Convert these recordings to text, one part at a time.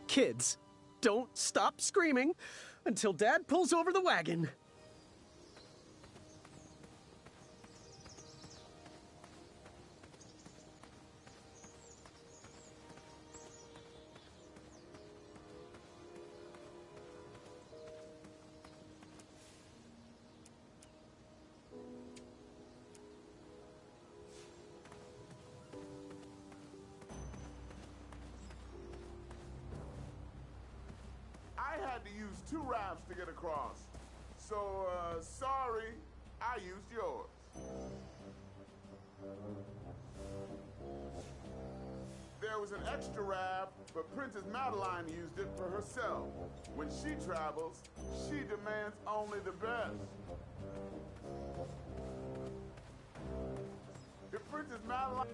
Kids, don't stop screaming until Dad pulls over the wagon. I had to use 2 rafts to get across. So, sorry, I used yours. There was an extra raft, but Princess Madeline used it for herself. When she travels, she demands only the best. If Princess Madeline...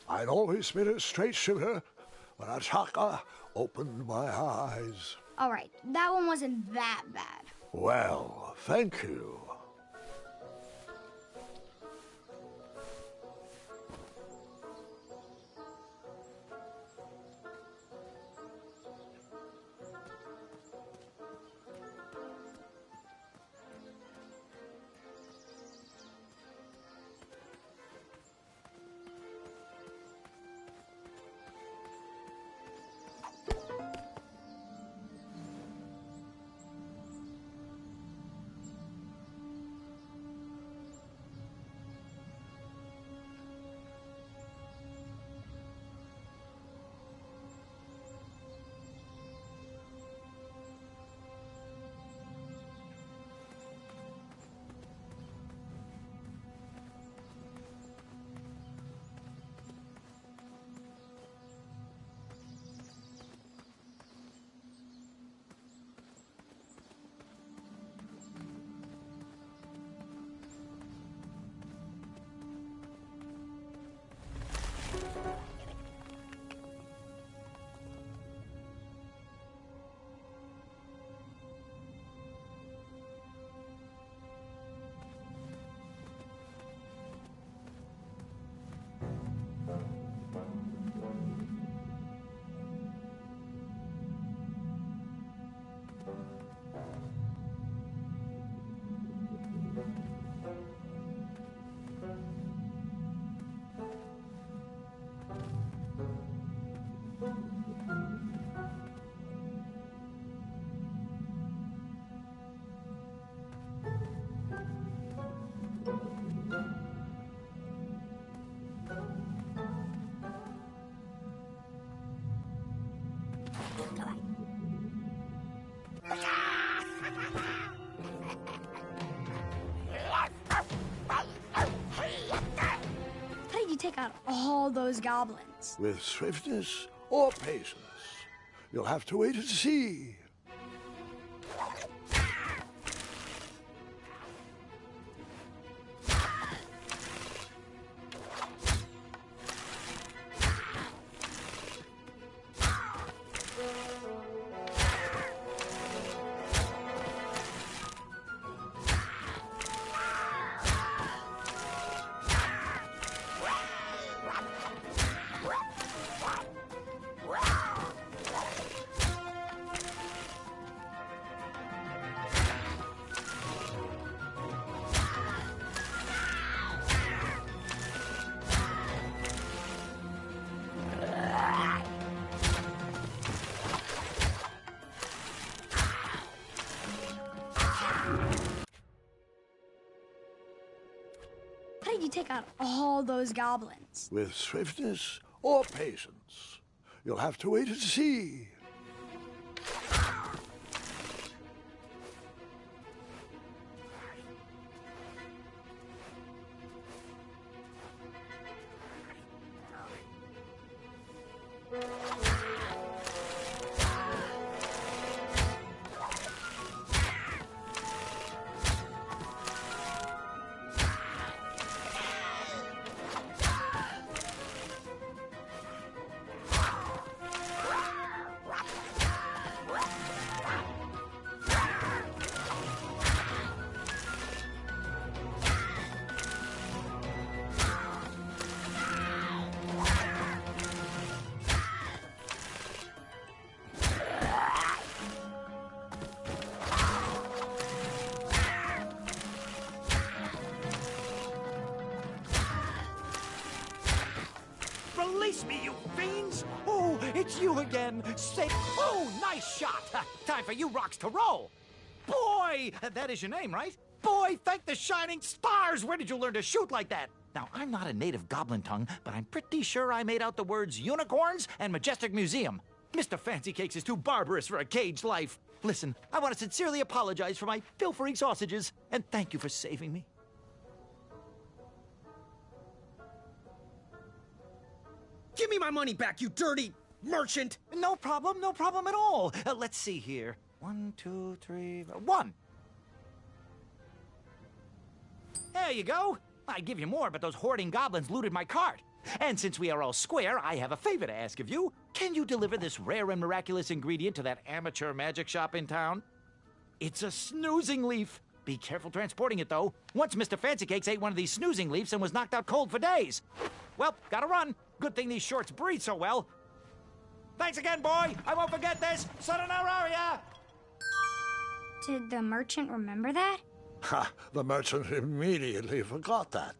I'd always been a straight shooter, but Ataka opened my eyes. All right, that one wasn't that bad. Well, thank you. How did you take out all those goblins? With swiftness or patience, you'll have to wait and see. you take out all those goblins? With swiftness or patience? You'll have to wait and see. Release me, you fiends! Oh, it's you again! Say, oh, nice shot! Time for you rocks to roll! Boy! That is your name, right? Boy, thank the shining stars! Where did you learn to shoot like that? Now, I'm not a native goblin tongue, but I'm pretty sure I made out the words unicorns and majestic museum. Mr. Fancy Cakes is too barbarous for a caged life. Listen, I want to sincerely apologize for my pilfering sausages, and thank you for saving me. Give me my money back, you dirty merchant! No problem at all. Let's see here. 1, 2, 3, 1. There you go. I'd give you more, but those hoarding goblins looted my cart. And since we are all square, I have a favor to ask of you. Can you deliver this rare and miraculous ingredient to that amateur magic shop in town? It's a snoozing leaf. Be careful transporting it, though. Once Mr. Fancy Cakes ate one of these snoozing leaves and was knocked out cold for days. Well, gotta run. Good thing these shorts breathe so well. Thanks again, boy. I won't forget this. Sayonara. Did the merchant remember that? Ha! The merchant immediately forgot that.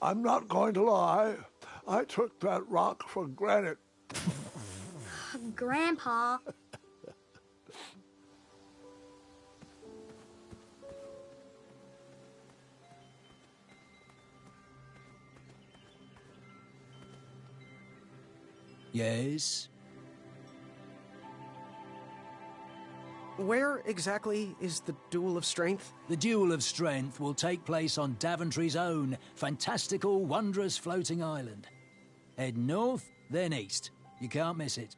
I'm not going to lie. I took that rock for granted. Grandpa. Yes? Where exactly is the Duel of Strength? The Duel of Strength will take place on Daventry's own fantastical, wondrous floating island. Head north, then east. You can't miss it.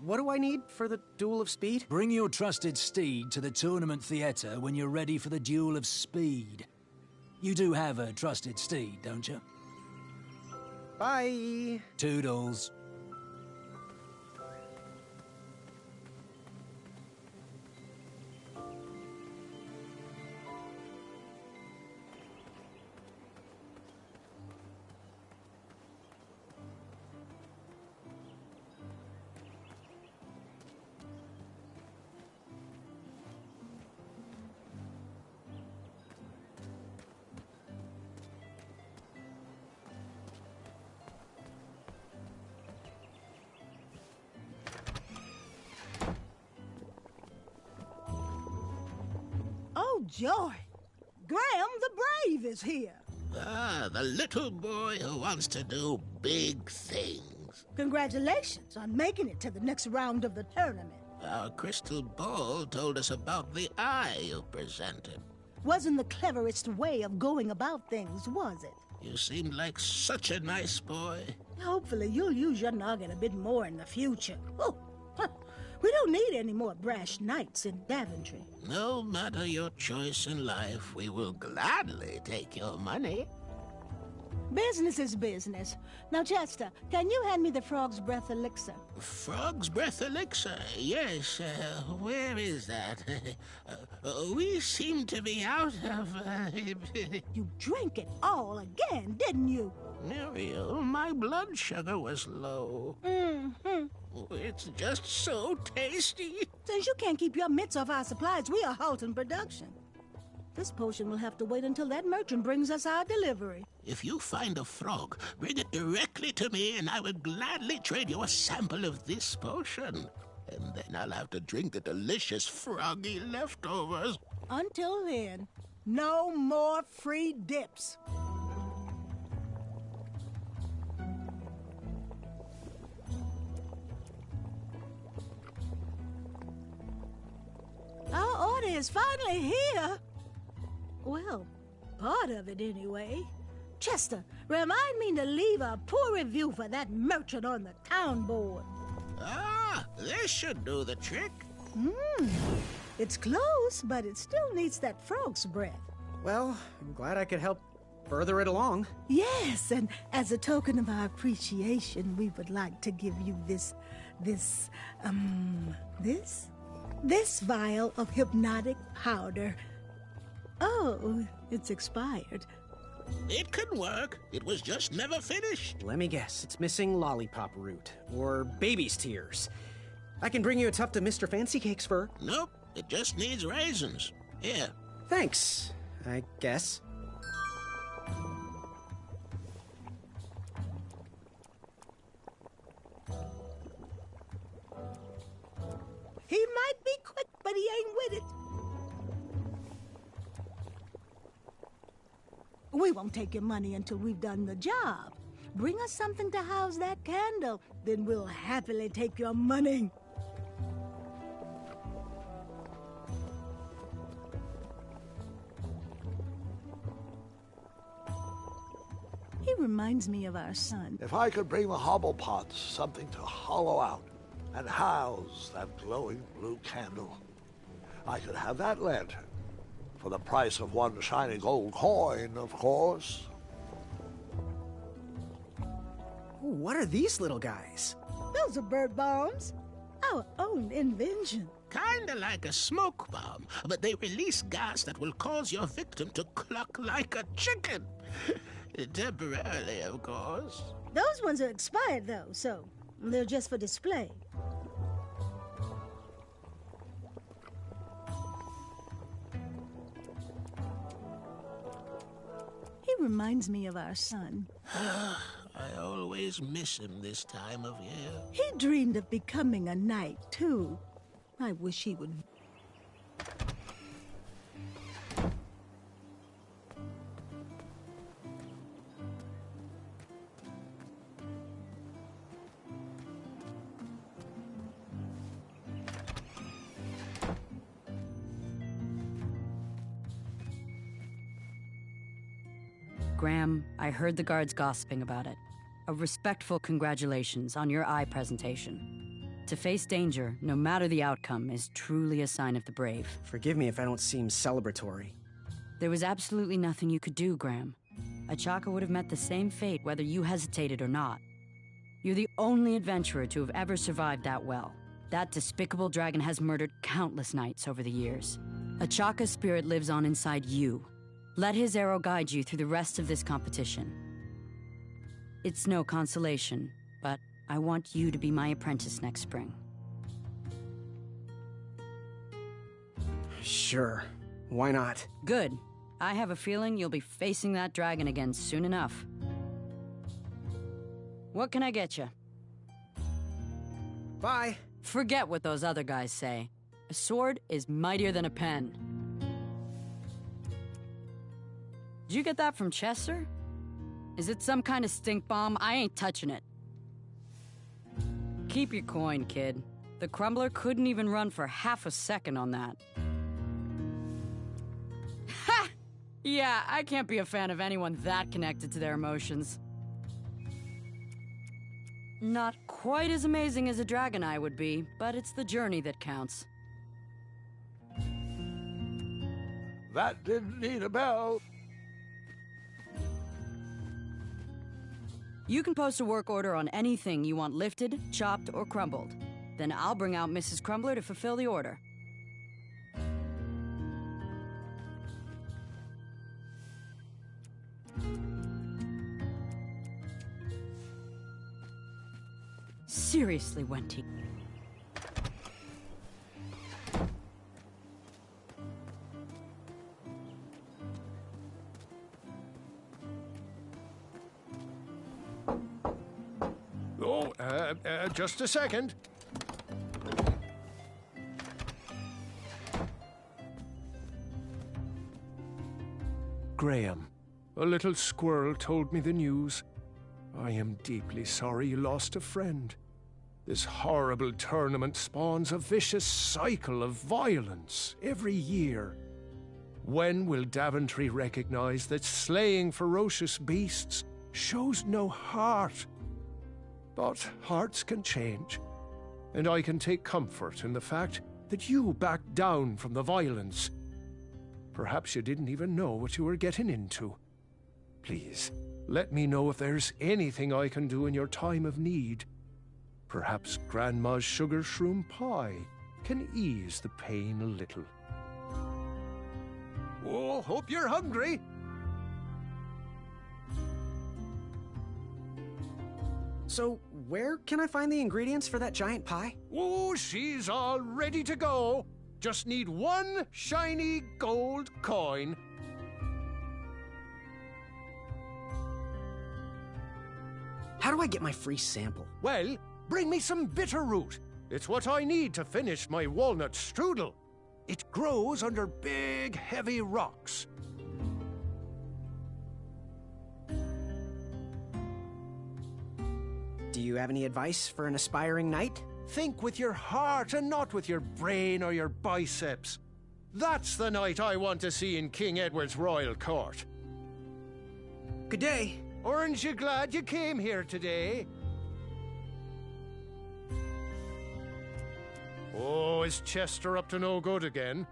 What do I need for the Duel of Speed? Bring your trusted steed to the tournament theatre when you're ready for the Duel of Speed. You do have a trusted steed, don't you? Bye. Toodles. Oh, joy! Graham the Brave is here. Ah, the little boy who wants to do big things. Congratulations on making it to the next round of the tournament. Our crystal ball told us about the eye you presented. Wasn't the cleverest way of going about things, was it? You seemed like such a nice boy. Hopefully you'll use your noggin a bit more in the future. Oh, we don't need any more brash knights in Daventry. No matter your choice in life, we will gladly take your money. Business is business. Now, Chester, can you hand me the Frog's Breath elixir? Frog's Breath elixir? Yes, where is that? We seem to be out of... You drank it all again, didn't you? Muriel, my blood sugar was low. Mm-hmm. It's just so tasty. Since you can't keep your mitts off our supplies, we are halting production. This potion will have to wait until that merchant brings us our delivery. If you find a frog, bring it directly to me and I will gladly trade you a sample of this potion. And then I'll have to drink the delicious froggy leftovers. Until then, no more free dips. Our order is finally here. Well, part of it anyway. Chester, remind me to leave a poor review for that merchant on the town board. Ah, this should do the trick. It's close, but it still needs that frog's breath. Well, I'm glad I could help further it along. Yes, and as a token of our appreciation, we would like to give you this vial of hypnotic powder. Oh, it's expired. It can work. It was just never finished. Let me guess, it's missing lollipop root, or baby's tears. I can bring you a tuft of Mr. Fancy Cake's fur. Nope, it just needs raisins. Here. Thanks, I guess. He might be quick, but he ain't with it. We won't take your money until we've done the job. Bring us something to house that candle, then we'll happily take your money. He reminds me of our son. If I could bring the Hobblepots something to hollow out and house that glowing blue candle, I could have that lantern. For the price of one shiny gold coin, of course. What are these little guys? Those are bird bombs. Our own invention. Kinda like a smoke bomb, but they release gas that will cause your victim to cluck like a chicken. Temporarily, of course. Those ones are expired, though, so they're just for display. He reminds me of our son. I always miss him this time of year. He dreamed of becoming a knight, too. I wish he would... Graham, I heard the guards gossiping about it. A respectful congratulations on your eye presentation. To face danger, no matter the outcome, is truly a sign of the brave. Forgive me if I don't seem celebratory. There was absolutely nothing you could do, Graham. Achaka would have met the same fate whether you hesitated or not. You're the only adventurer to have ever survived that well. That despicable dragon has murdered countless knights over the years. Achaka's spirit lives on inside you. Let his arrow guide you through the rest of this competition. It's no consolation, but I want you to be my apprentice next spring. Sure. Why not? Good. I have a feeling you'll be facing that dragon again soon enough. What can I get you? Bye. Forget what those other guys say. A sword is mightier than a pen. Did you get that from Chester? Is it some kind of stink bomb? I ain't touching it. Keep your coin, kid. The Crumbler couldn't even run for half a second on that. Ha! Yeah, I can't be a fan of anyone that connected to their emotions. Not quite as amazing as a dragon eye would be, but it's the journey that counts. That didn't need a bell. You can post a work order on anything you want lifted, chopped, or crumbled. Then I'll bring out Mrs. Crumbler to fulfill the order. Seriously, Wenty. Oh, just a second. Graham, a little squirrel told me the news. I am deeply sorry you lost a friend. This horrible tournament spawns a vicious cycle of violence every year. When will Daventry recognize that slaying ferocious beasts shows no heart? But hearts can change, and I can take comfort in the fact that you backed down from the violence. Perhaps you didn't even know what you were getting into. Please, let me know if there's anything I can do in your time of need. Perhaps Grandma's sugar shroom pie can ease the pain a little. Oh, hope you're hungry. So, where can I find the ingredients for that giant pie? Oh, she's all ready to go. Just need one shiny gold coin. How do I get my free sample? Well, bring me some bitter root. It's what I need to finish my walnut strudel. It grows under big, heavy rocks. Do you have any advice for an aspiring knight? Think with your heart and not with your brain or your biceps. That's the knight I want to see in King Edward's royal court. Good day. Aren't you glad you came here today? Oh, is Chester up to no good again?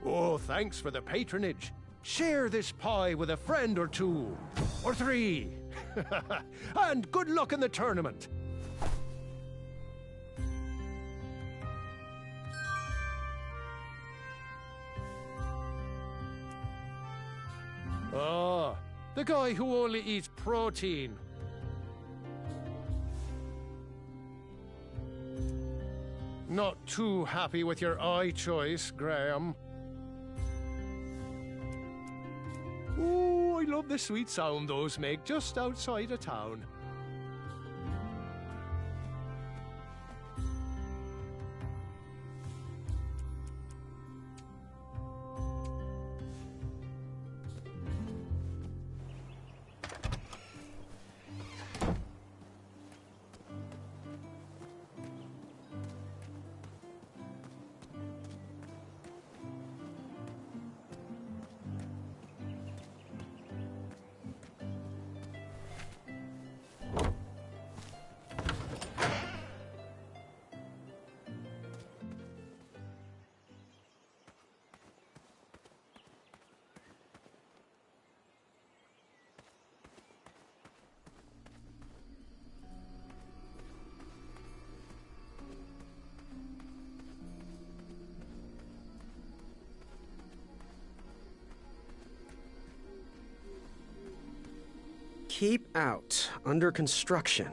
Oh, thanks for the patronage. Share this pie with a friend or two, or three. And good luck in the tournament. Ah, the guy who only eats protein. Not too happy with your eye choice, Graham. Oh, I love the sweet sound those make just outside of town. Keep out. Under construction.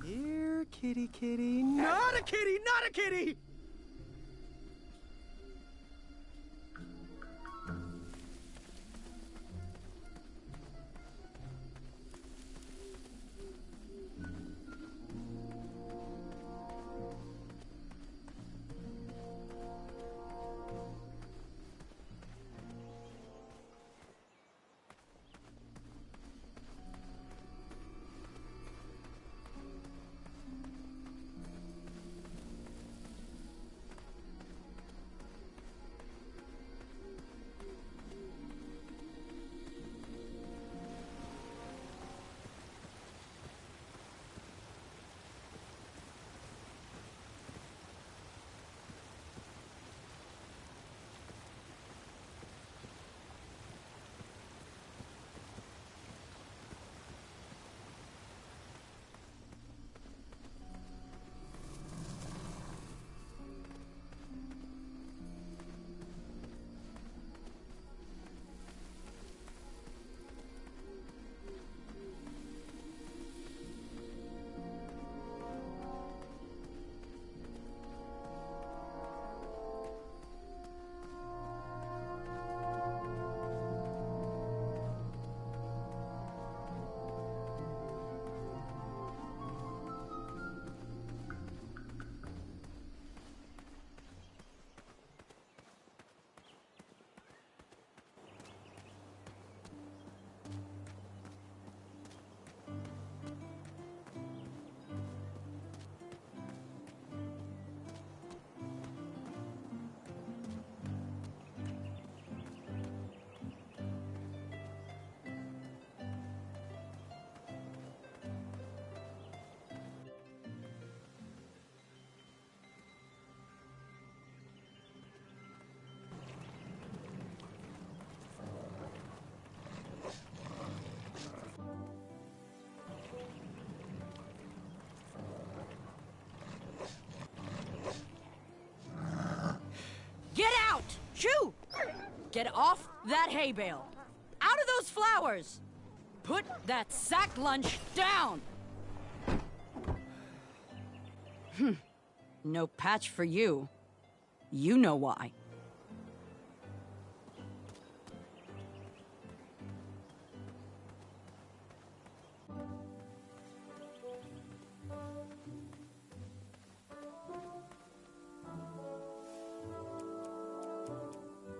Here, kitty, kitty. Not a kitty! Not a kitty! Get out! Shoo! Get off that hay bale! Out of those flowers! Put that sack lunch down! No patch for you. You know why.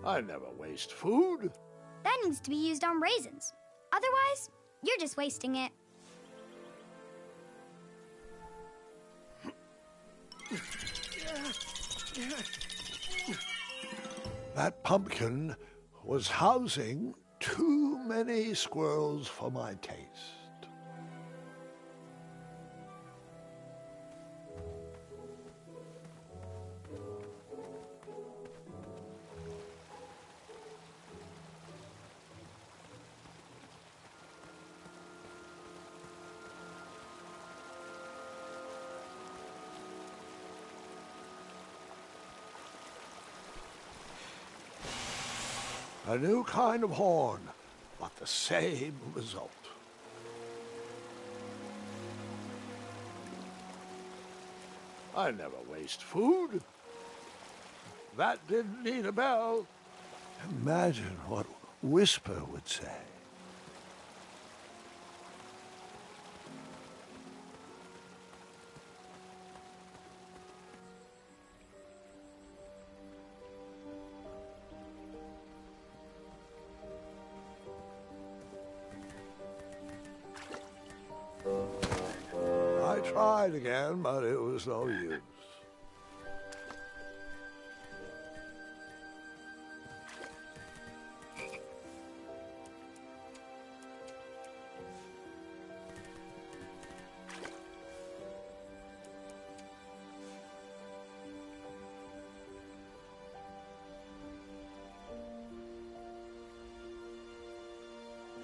I never waste food. That needs to be used on raisins. Otherwise, you're just wasting it. That pumpkin was housing too many squirrels for my taste. A new kind of horn, but the same result. I never waste food. That didn't need a bell. Imagine what Whisper would say. I tried again, but it was no use.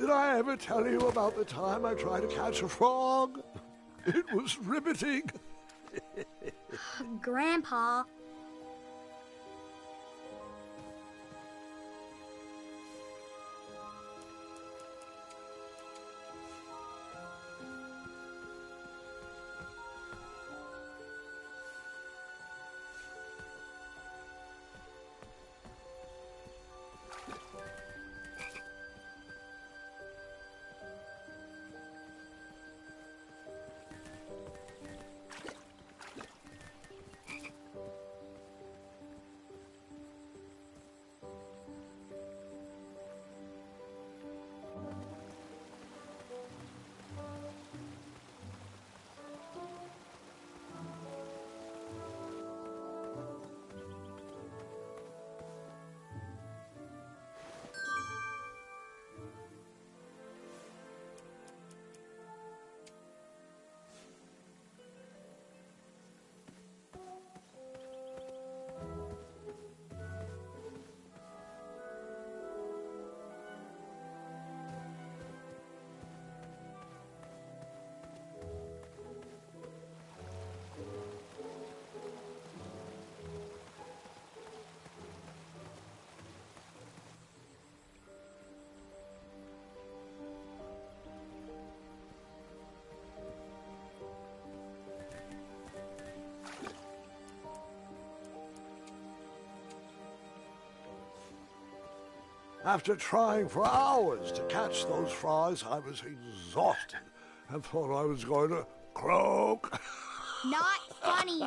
Did I ever tell you about the time I tried to catch a frog? It was riveting. Grandpa. After trying for hours to catch those frogs, I was exhausted and thought I was going to croak. Not funny.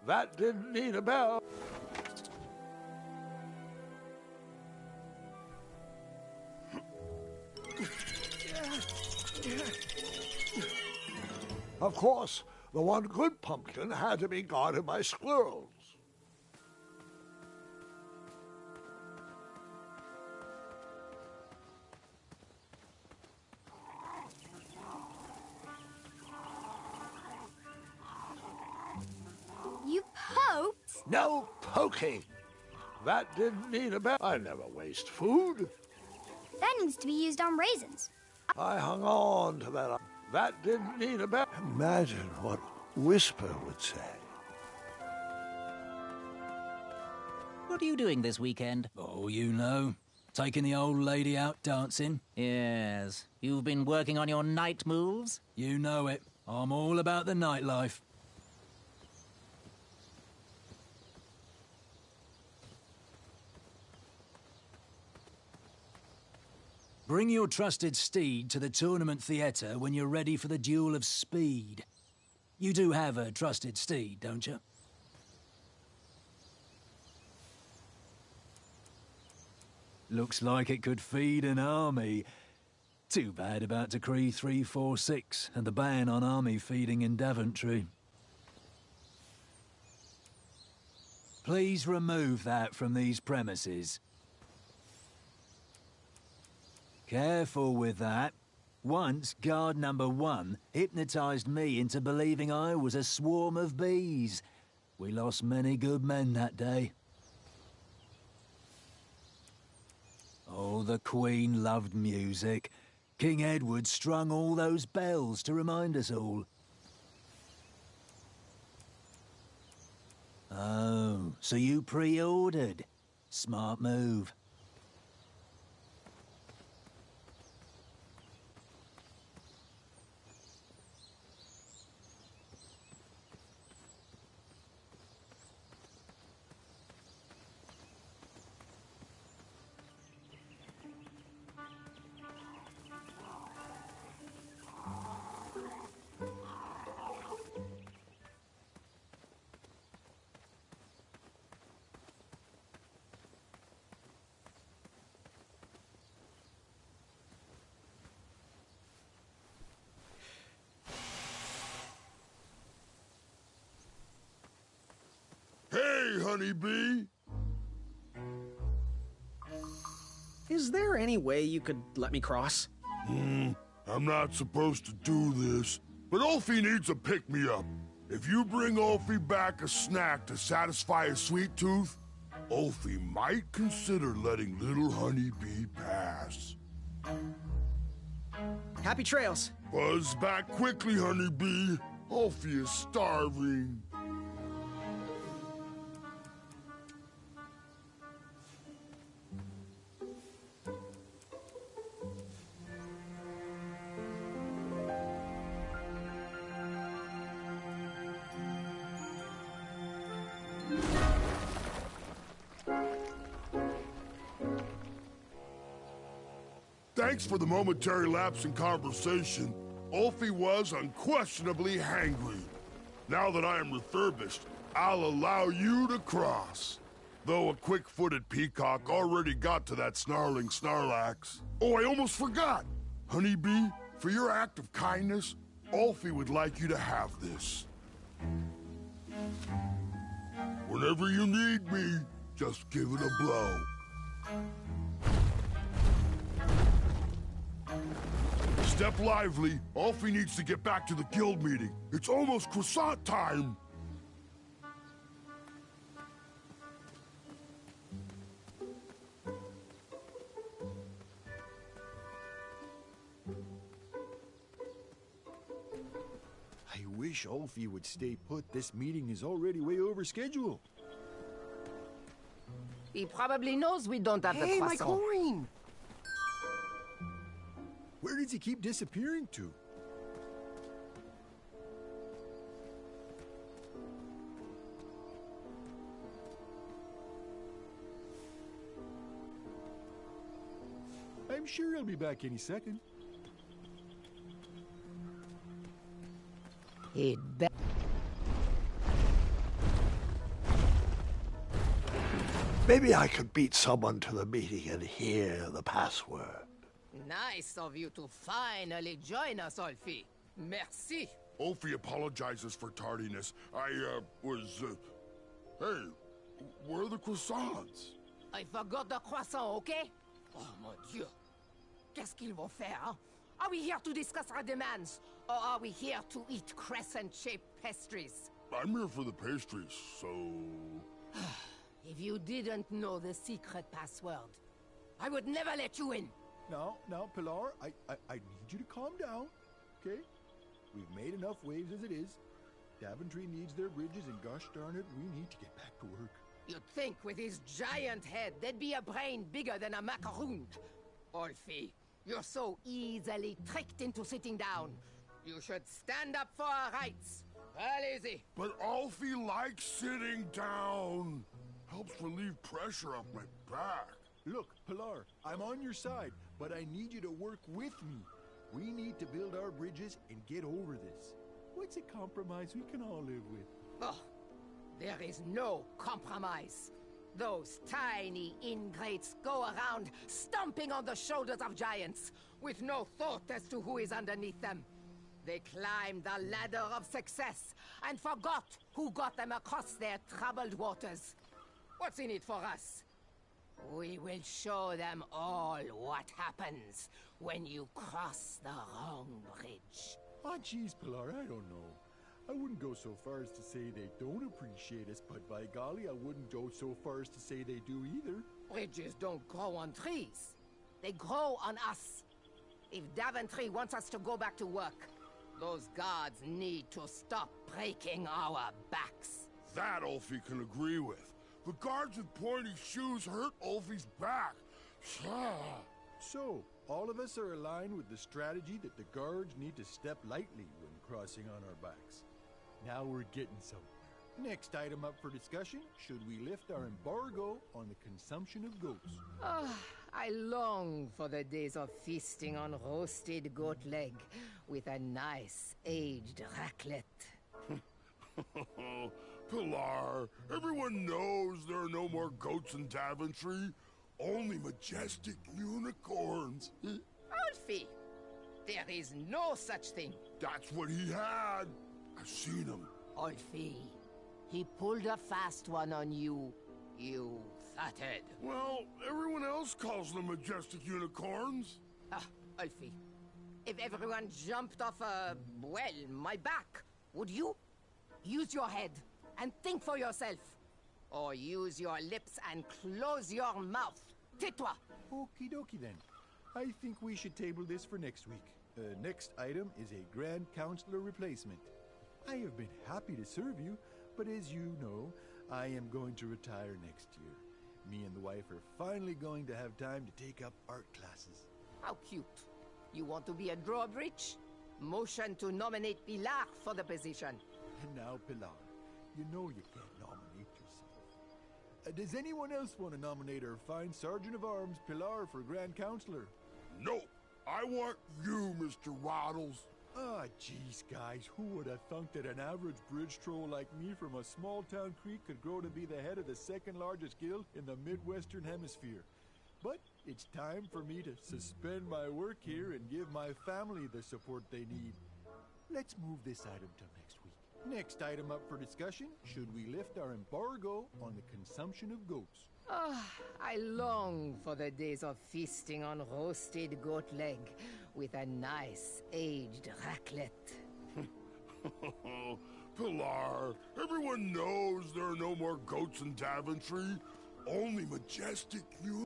That didn't need a bell. Of course, the one good pumpkin had to be guarded by squirrels. You poked? No poking. That didn't need a bell. I never waste food. That needs to be used on raisins. I hung on to that. That didn't need a bell. Imagine what Whisper would say. What are you doing this weekend? Oh, you know. Taking the old lady out dancing. Yes. You've been working on your night moves? You know it. I'm all about the nightlife. Bring your trusted steed to the tournament theatre when you're ready for the duel of speed. You do have a trusted steed, don't you? Looks like it could feed an army. Too bad about Decree 346 and the ban on army feeding in Daventry. Please remove that from these premises. Careful with that. Once, guard number 1 hypnotized me into believing I was a swarm of bees. We lost many good men that day. Oh, the Queen loved music. King Edward strung all those bells to remind us all. Oh, so you pre-ordered. Smart move. honeybee. Is there any way you could let me cross? I'm not supposed to do this, but Ulfie needs a pick-me-up. If you bring Ulfie back a snack to satisfy his sweet tooth, Ulfie might consider letting little honeybee pass. Happy trails. Buzz back quickly, honeybee. Ulfie is starving. Thanks for the momentary lapse in conversation. Ulfie was unquestionably hangry. Now that I am refurbished, I'll allow you to cross. Though a quick-footed peacock already got to that snarling Snarlax. Oh, I almost forgot! Honeybee, for your act of kindness, Ulfie would like you to have this. Whenever you need me, just give it a blow. Step lively. Ulfie needs to get back to the guild meeting. It's almost croissant time. I wish Ulfie would stay put. This meeting is already way over schedule. He probably knows we don't have the croissant. Hey, my coin! Where does he keep disappearing to? I'm sure he'll be back any second. He'd bet. Maybe I could beat someone to the meeting and hear the password. Nice of you to finally join us, Ulfie. Merci. Ulfie apologizes for tardiness. Hey, where are the croissants? I forgot the croissant, okay? Oh, mon Dieu. Qu'est-ce qu'ils vont faire, hein? Are we here to discuss our demands? Or are we here to eat crescent-shaped pastries? I'm here for the pastries, so... If you didn't know the secret password, I would never let you in. Now, Pilar, I need you to calm down, okay? We've made enough waves as it is. Daventry needs their bridges, and gosh darn it, we need to get back to work. You'd think with his giant head, there'd be a brain bigger than a macaroon. Ulfie, you're so easily tricked into sitting down. You should stand up for our rights. Well, easy. But Ulfie likes sitting down. Helps relieve pressure off my back. Look, Pilar, I'm on your side, but I need you to work with me. We need to build our bridges and get over this. What's a compromise we can all live with? Oh, there is no compromise. Those tiny ingrates go around stomping on the shoulders of giants with no thought as to who is underneath them. They climbed the ladder of success and forgot who got them across their troubled waters. What's in it for us? We will show them all what happens when you cross the wrong bridge. Oh, geez, Pilar, I don't know. I wouldn't go so far as to say they don't appreciate us, but by golly, I wouldn't go so far as to say they do either. Bridges don't grow on trees. They grow on us. If Daventry wants us to go back to work, those guards need to stop breaking our backs. That Ulfie can agree with. The guards with pointy shoes hurt Ulfie's back. So, all of us are aligned with the strategy that the guards need to step lightly when crossing on our backs. Now we're getting somewhere. Next item up for discussion, should we lift our embargo on the consumption of goats? I long for the days of feasting on roasted goat leg with a nice aged raclette. Pilar, everyone knows there are no more goats in Daventry. Only majestic unicorns. Ulfie, there is no such thing. That's what he had. I've seen him. Ulfie, He pulled a fast one on you, you fathead. Well, everyone else calls them majestic unicorns. Ah, Ulfie. If everyone jumped off my back, would you? Use your head and think for yourself. Or use your lips and close your mouth. Tais-toi. Okie dokie then. I think we should table this for next week. Next item is a Grand Counselor replacement. I have been happy to serve you, but as you know, I am going to retire next year. Me and the wife are finally going to have time to take up art classes. How cute. You want to be a drawbridge? Motion to nominate Pilar for the position. And now, Pilar, you know you can't nominate yourself. Does anyone else want to nominate our fine Sergeant of Arms, Pilar, for Grand Counselor? No, I want you, Mr. Waddles. Ah, geez, guys, who would have thunk that an average bridge troll like me from a small-town creek could grow to be the head of the second-largest guild in the Midwestern Hemisphere? But it's time for me to suspend my work here and give my family the support they need. Let's move this item till next week. Next item up for discussion, should we lift our embargo on the consumption of goats? Ah, I long for the days of feasting on roasted goat leg with a nice aged raclette. Pilar, everyone knows there are no more goats in Daventry. Only majestic you.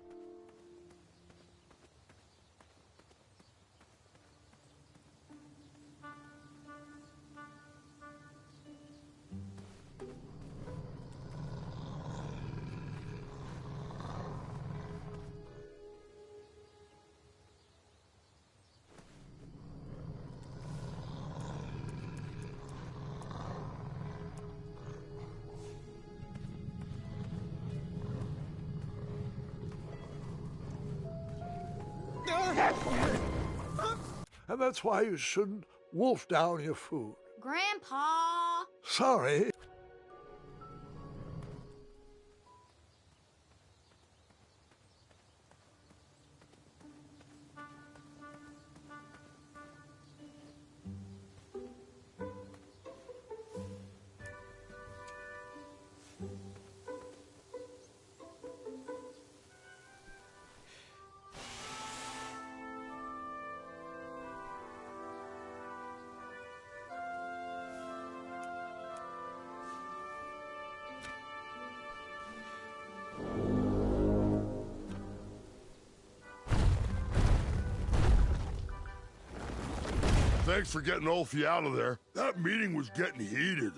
And that's why you shouldn't wolf down your food. Grandpa! Sorry. Thanks for getting Ulfie out of there. That meeting was getting heated.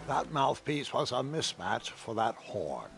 That mouthpiece was a mismatch for that horn.